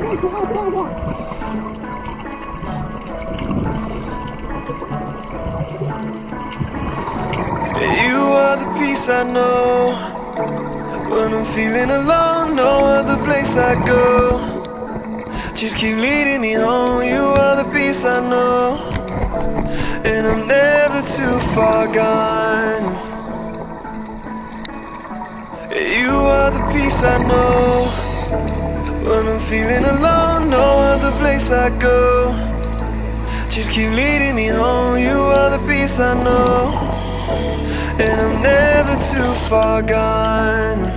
You are the peace I know when I'm feeling alone. No other place I go. Just keep leading me home. You are the peace I know, and I'm never too far gone. You are the peace I know when I'm feeling alone. No other place I go. Just keep leading me home. You are the peace I know, and I'm never too far gone.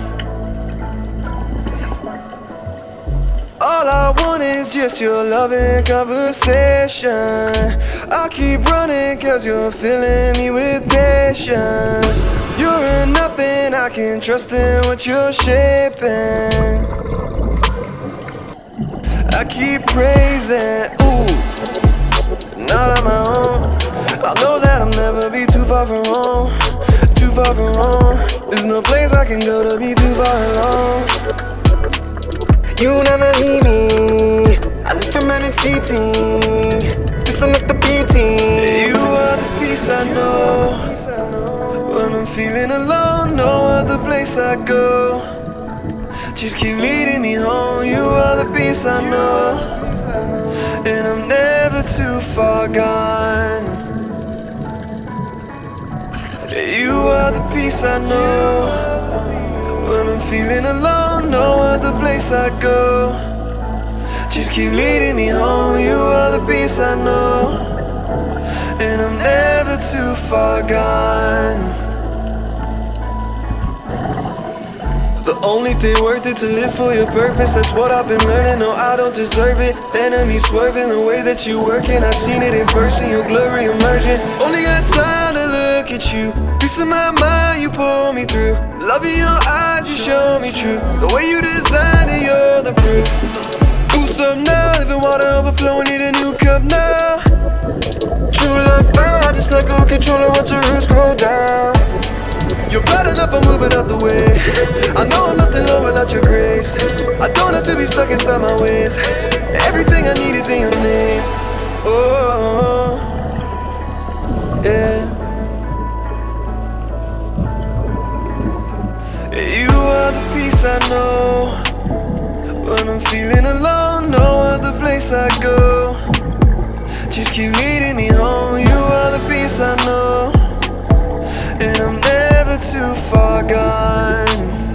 All I want is just your loving conversation. I keep running cause you're filling me with patience. You're nothing I can trust in what you're shaping. I keep praising, ooh, not on my own. I know that I'll never be too far from home. Too far from home. There's no place I can go to be too far alone. You never leave me. I live from NCT. Listen up the beating. You are the peace I know when I'm feeling alone. No other place I go. Just keep leading me home. You are the peace I know, and I'm never too far gone. You are the peace I know when I'm feeling alone. No other place I go. Just keep leading me home. You are the peace I know, and I'm never too far gone. The only thing worth it to live for your purpose. That's what I've been learning. No, I don't deserve it. Enemies swerving the way that you working. I seen it in person. Your glory emerging. Only got time to look at you. Peace of my mind, you pull me through. Love in your eyes, you show me truth. The way you designed it, you're the proof. Boost up now, living water overflowing. Need a new cup now. True love found, just let go, control and watch your roots grow down. You're bad enough, I'm moving out the way. I know I'm nothing low without your grace. I don't have to be stuck inside my ways. Everything I need is in your name. Oh, yeah. You are the peace I know when I'm feeling alone. No other place I go. Just keep leading me home. You are the peace I know, and I'm never too far gone.